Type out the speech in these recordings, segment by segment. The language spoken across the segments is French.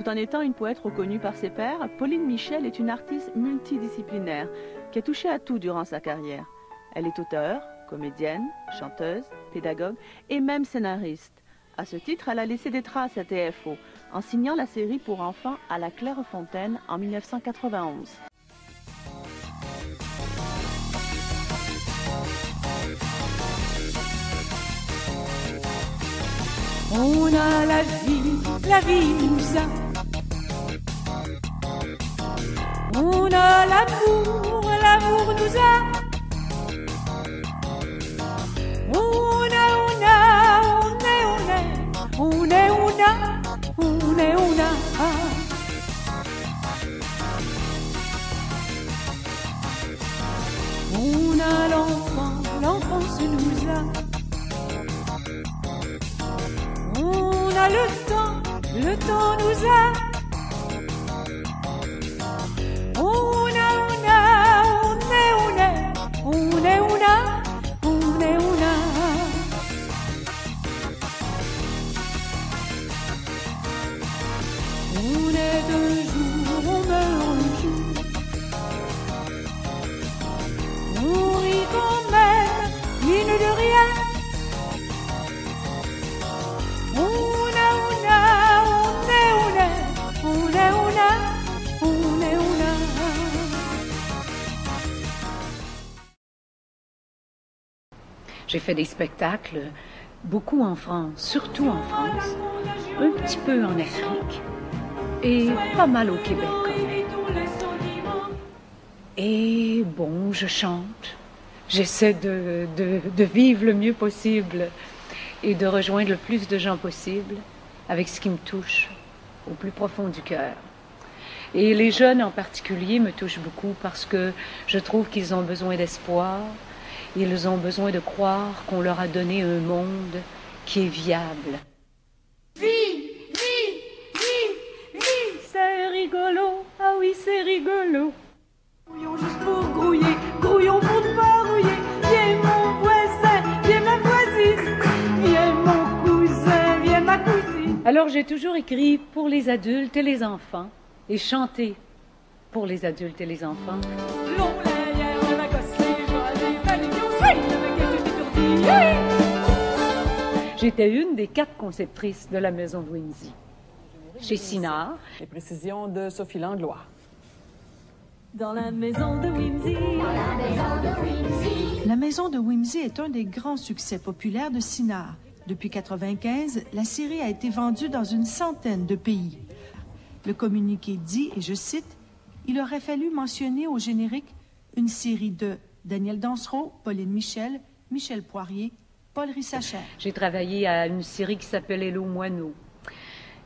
Tout en étant une poète reconnue par ses pairs, Pauline Michel est une artiste multidisciplinaire qui a touché à tout durant sa carrière. Elle est auteure, comédienne, chanteuse, pédagogue et même scénariste. À ce titre, elle a laissé des traces à TFO en signant la série pour enfants à la Clairefontaine en 1991. On a la vie nous a. On a l'amour, l'amour nous a. On a. On a l'enfant, l'enfance nous a. On a le temps nous a. On est d'un jour, on meurt un jour. On rit quand même, mine de rien. J'ai fait des spectacles, beaucoup en France, surtout en France, un petit peu en Afrique et pas mal au Québec quand même. Et bon, je chante, j'essaie de vivre le mieux possible et de rejoindre le plus de gens possible avec ce qui me touche au plus profond du cœur. Et les jeunes en particulier me touchent beaucoup parce que je trouve qu'ils ont besoin d'espoir. Ils ont besoin de croire qu'on leur a donné un monde qui est viable. Vie, c'est rigolo, ah oui c'est rigolo. Grouillons juste pour grouiller, grouillons pour ne pas rouiller. Viens mon voisin, viens ma voisine, viens mon cousin, viens ma cousine. Alors j'ai toujours écrit pour les adultes et les enfants et chanté pour les adultes et les enfants. J'étais une des 4 conceptrices de la maison de Whimsy, chez Sinard. Les précisions de Sophie Langlois. Dans la maison de Whimsy. La maison de Whimsy est un des grands succès populaires de Sinard. Depuis 1995, la série a été vendue dans une centaine de pays. Le communiqué dit, et je cite, « Il aurait fallu mentionner au générique une série de Daniel Dansereau, Pauline Michel, Michel Poirier, Paul Rissachère. » J'ai travaillé à une série qui s'appelle Hello Moineau.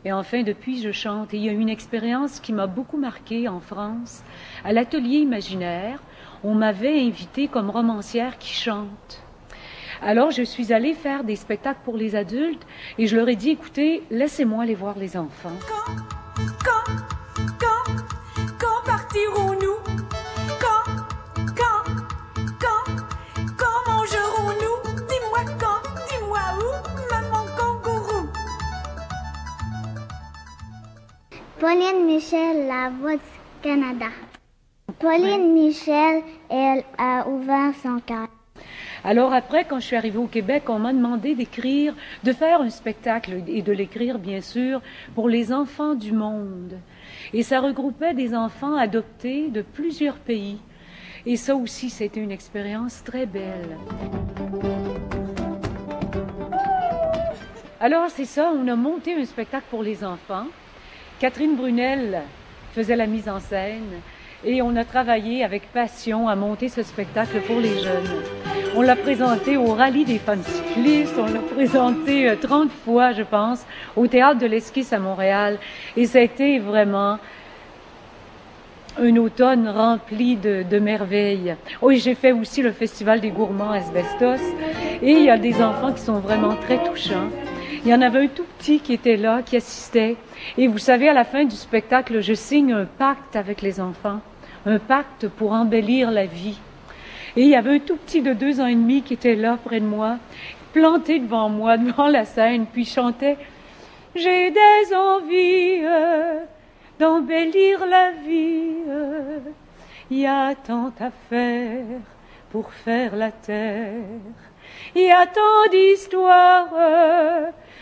Et enfin, depuis, je chante. Et il y a une expérience qui m'a beaucoup marquée en France. À l'atelier imaginaire, on m'avait invitée comme romancière qui chante. Alors, je suis allée faire des spectacles pour les adultes et je leur ai dit, écoutez, laissez-moi aller voir les enfants. Quand partirons-nous? Quand mangerons-nous? Dis-moi quand, dis-moi où, maman kangourou. Pauline Michel, la voix du Canada. Pauline Michel, elle a ouvert son cœur. Alors après, quand je suis arrivée au Québec, on m'a demandé d'écrire, de faire un spectacle et de l'écrire, bien sûr, pour les enfants du monde. Et ça regroupait des enfants adoptés de plusieurs pays. Et ça aussi, c'était une expérience très belle. Alors, c'est ça, on a monté un spectacle pour les enfants. Catherine Brunel faisait la mise en scène et on a travaillé avec passion à monter ce spectacle pour les jeunes. On l'a présenté au Rallye des fans cyclistes, on l'a présenté 30 fois, je pense, au Théâtre de l'Esquisse à Montréal. Et ça a été vraiment un automne rempli de merveilles. Oui, j'ai fait aussi le Festival des gourmands Asbestos. Et il y a des enfants qui sont vraiment très touchants. Il y en avait un tout petit qui était là, qui assistait. Et vous savez, à la fin du spectacle, je signe un pacte avec les enfants. Un pacte pour embellir la vie. Et il y avait un tout petit de 2 ans et demi qui était là près de moi, planté devant moi, devant la scène, puis il chantait j'ai des envies d'embellir la vie. Il y a tant à faire pour faire la terre. Il y a tant d'histoires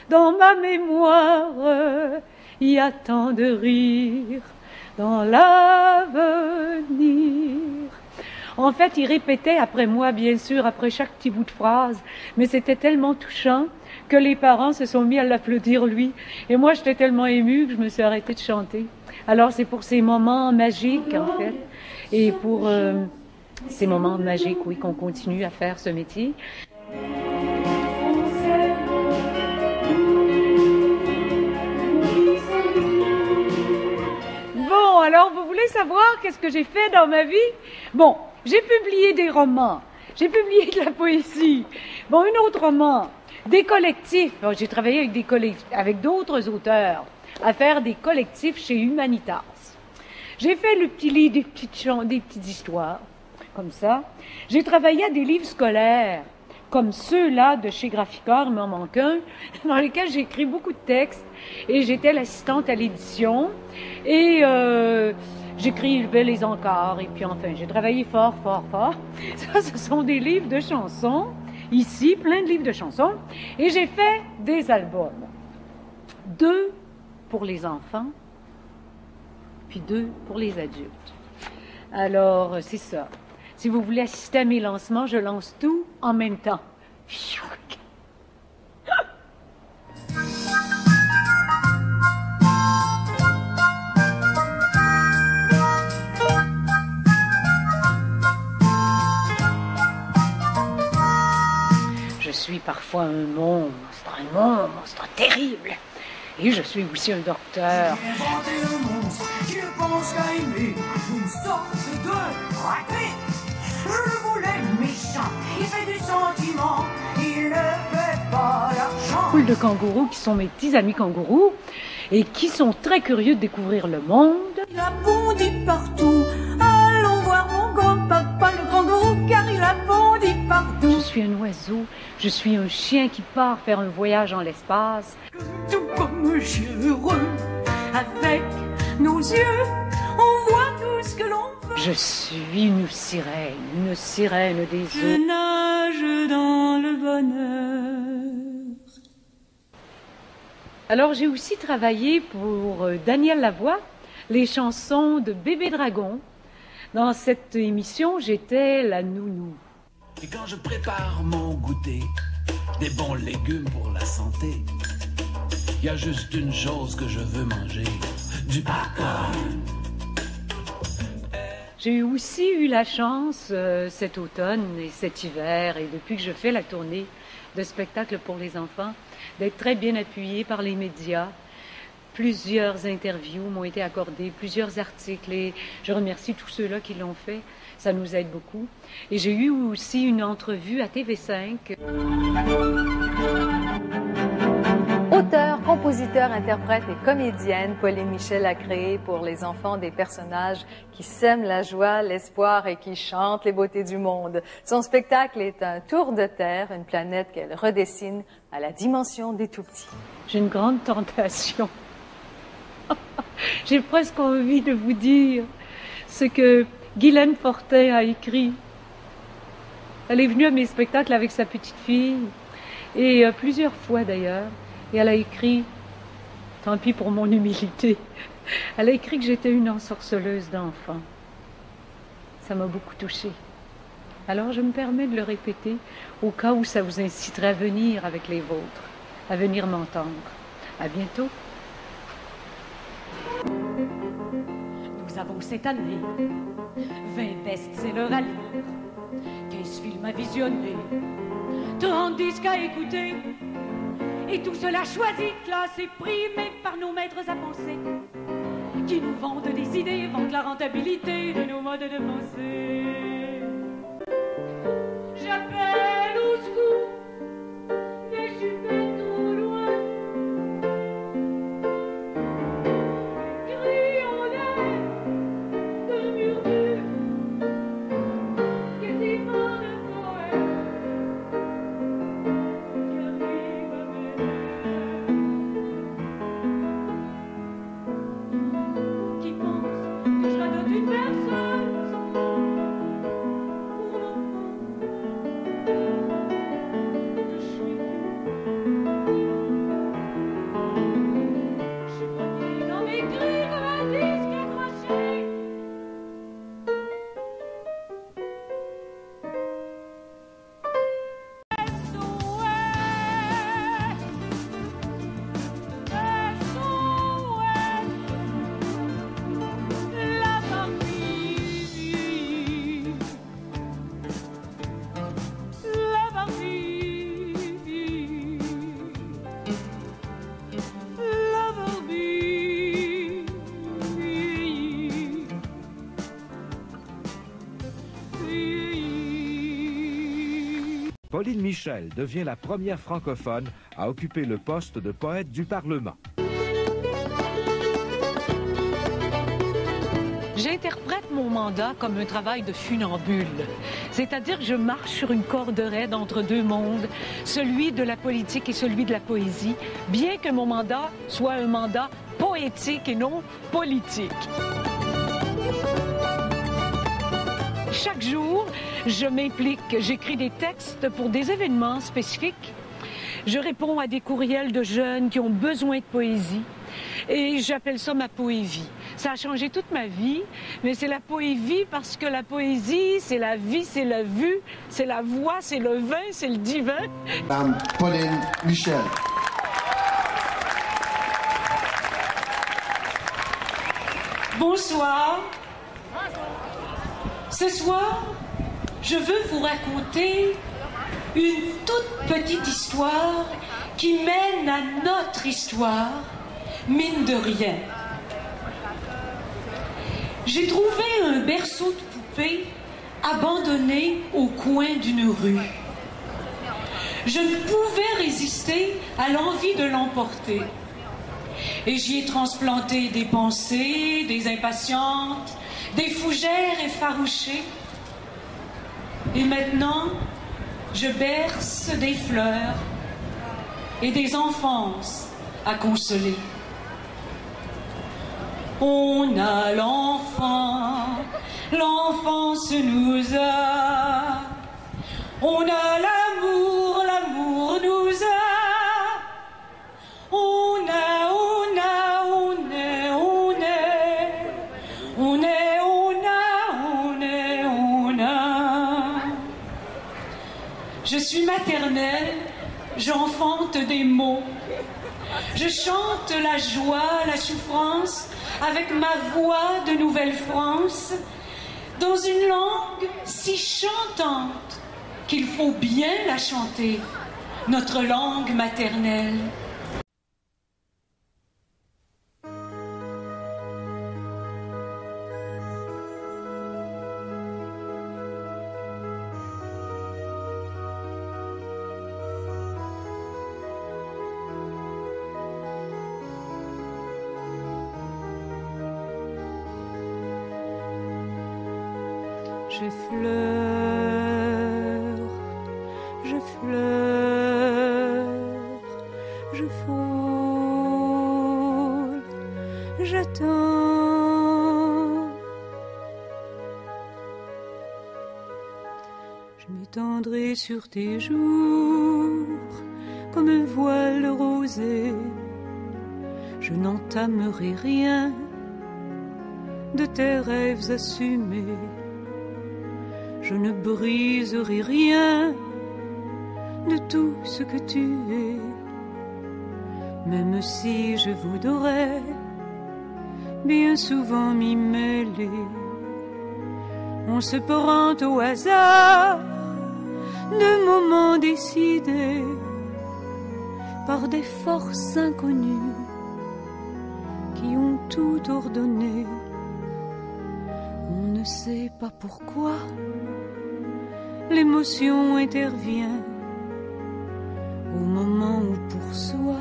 dans ma mémoire. Il y a tant de rires dans l'avenir. En fait, il répétait après moi, bien sûr, après chaque petit bout de phrase, mais c'était tellement touchant que les parents se sont mis à l'applaudir, lui. Et moi, j'étais tellement émue que je me suis arrêtée de chanter. Alors, c'est pour ces moments magiques, en fait, et pour ces moments magiques, oui, qu'on continue à faire ce métier. Bon, alors, vous voulez savoir qu'est-ce que j'ai fait dans ma vie? Bon, j'ai publié des romans, j'ai publié de la poésie. Bon, un autre roman, des collectifs. Bon, j'ai travaillé avec des collectifs, avec d'autres auteurs, à faire des collectifs chez Humanitas. J'ai fait le petit livre des petites histoires, comme ça. J'ai travaillé à des livres scolaires, comme ceux-là de chez Graphicor, il m'en manque un, dans lesquels j'ai écrit beaucoup de textes, et j'étais l'assistante à l'édition, et j'écrivais les encarts, et puis enfin, j'ai travaillé fort. Ça, ce sont des livres de chansons, ici, plein de livres de chansons, et j'ai fait des albums. 2 pour les enfants, puis 2 pour les adultes. Alors, c'est ça. Si vous voulez assister à mes lancements, je lance tout en même temps. Je suis parfois un monstre terrible. Et je suis aussi un docteur. J'ai inventé un monstre, je pense qu'à aimer une sorte de raté. Je le voulais méchant, il fait du sentiment, il ne fait pas l'argent. Poule de kangourous qui sont mes petits amis kangourous et qui sont très curieux de découvrir le monde. Il a bondi partout, allons voir mon grand-papa le kangourou car il a bondi partout. Je suis un oiseau, je suis un chien qui part faire un voyage en l'espace. Tout comme un chien heureux, avec nos yeux, on voit tout ce que l'on veut. Je suis une sirène des Je eaux. nage dans le bonheur. Alors j'ai aussi travaillé pour Daniel Lavoie, les chansons de Bébé Dragon. Dans cette émission, j'étais la nounou. Et quand je prépare mon goûter, des bons légumes pour la santé, il y a juste une chose que je veux manger, du popcorn. J'ai aussi eu la chance cet automne et cet hiver, et depuis que je fais la tournée de spectacles pour les enfants, d'être très bien appuyée par les médias. Plusieurs interviews m'ont été accordées, plusieurs articles, et je remercie tous ceux-là qui l'ont fait. Ça nous aide beaucoup. Et j'ai eu aussi une entrevue à TV5. Auteure, compositeur, interprète et comédienne, Pauline Michel a créé pour les enfants des personnages qui sèment la joie, l'espoir et qui chantent les beautés du monde. Son spectacle est un tour de terre, une planète qu'elle redessine à la dimension des tout-petits. J'ai une grande tentation. J'ai presque envie de vous dire ce que Guylaine Fortin a écrit. Elle est venue à mes spectacles avec sa petite fille, et plusieurs fois d'ailleurs, et elle a écrit, tant pis pour mon humilité, elle a écrit que j'étais une ensorceleuse d'enfants. Ça m'a beaucoup touchée. Alors je me permets de le répéter au cas où ça vous inciterait à venir avec les vôtres, à venir m'entendre. À bientôt. Nous avons cette année 20 best-sellers à lire, 15 films à visionner, 30 disques à écouter, et tout cela choisi, classé, primé par nos maîtres à penser, qui nous vendent des idées, vendent la rentabilité de nos modes de pensée. J'appelle au secours, mais je suis pas trop loin. Pauline Michel devient la première francophone à occuper le poste de poète du Parlement. J'interprète mon mandat comme un travail de funambule. C'est-à-dire que je marche sur une corde raide entre deux mondes, celui de la politique et celui de la poésie, bien que mon mandat soit un mandat poétique et non politique. Chaque jour, je m'implique, j'écris des textes pour des événements spécifiques. Je réponds à des courriels de jeunes qui ont besoin de poésie et j'appelle ça ma poévie. Ça a changé toute ma vie, mais c'est la poévie parce que la poésie, c'est la vie, c'est la vue, c'est la voix, c'est le vin, c'est le divin. Madame Pauline Michel. Bonsoir. Ce soir, je veux vous raconter une toute petite histoire qui mène à notre histoire, mine de rien. J'ai trouvé un berceau de poupée abandonné au coin d'une rue. Je ne pouvais résister à l'envie de l'emporter. Et j'y ai transplanté des pensées, des impatientes, des fougères effarouchées. Et maintenant, je berce des fleurs et des enfances à consoler. On a l'enfant, l'enfance nous a. On a l'amour, l'amour nous a. On a, on a, on est, on est. On est, on a, on est, on a. Je suis maternelle, j'enfante des mots. Je chante la joie, la souffrance avec ma voix de Nouvelle-France dans une langue si chantante qu'il faut bien la chanter, notre langue maternelle. Je pleure, je frôle, j'attends. Je m'étendrai sur tes jours comme un voile rosé. Je n'entamerai rien de tes rêves assumés. Je ne briserai rien de tout ce que tu es, même si je voudrais bien souvent m'y mêler. On se prend au hasard de moments décidés par des forces inconnues qui ont tout ordonné. On ne sait pas pourquoi l'émotion intervient au moment où pour soi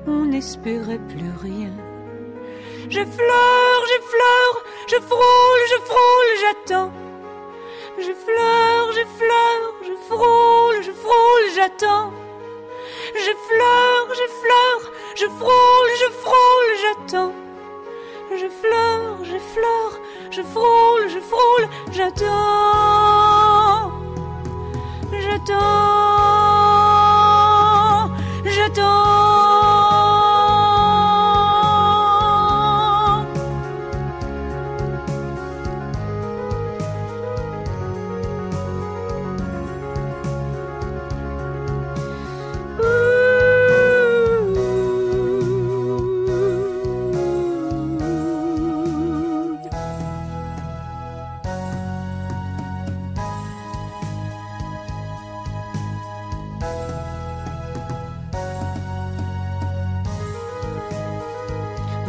on n'espérait plus rien. Je fleure, je frôle, j'attends. Je fleure, je frôle, j'attends. Je fleure, je frôle, j'attends. Je fleure, je frôle, j'attends. J'attends.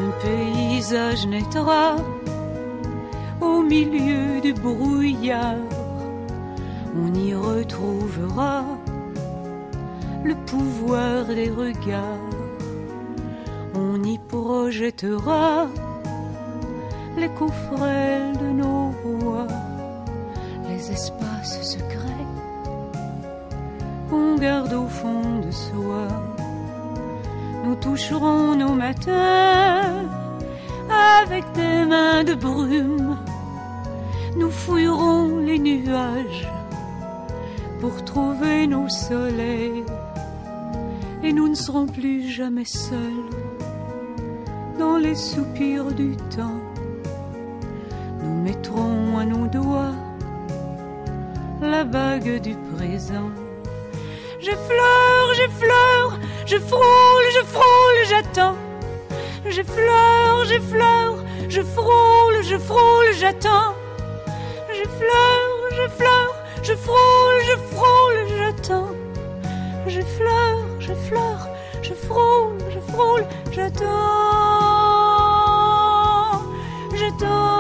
Un paysage naîtra au milieu du brouillard. On y retrouvera le pouvoir des regards. On y projettera les coffrets de nos rois, les espaces secrets qu'on garde au fond de soi. Nous toucherons nos matins avec des mains de brume. Nous fouillerons les nuages pour trouver nos soleils. Et nous ne serons plus jamais seuls dans les soupirs du temps. Nous mettrons à nos doigts la bague du présent. J'effleure, j'effleure, je frôle, j'attends. J'effleure, j'effleure, je frôle, j'attends. J'effleure, j'effleure, je frôle, j'attends. J'effleure, j'effleure, je frôle, j'attends. J'attends.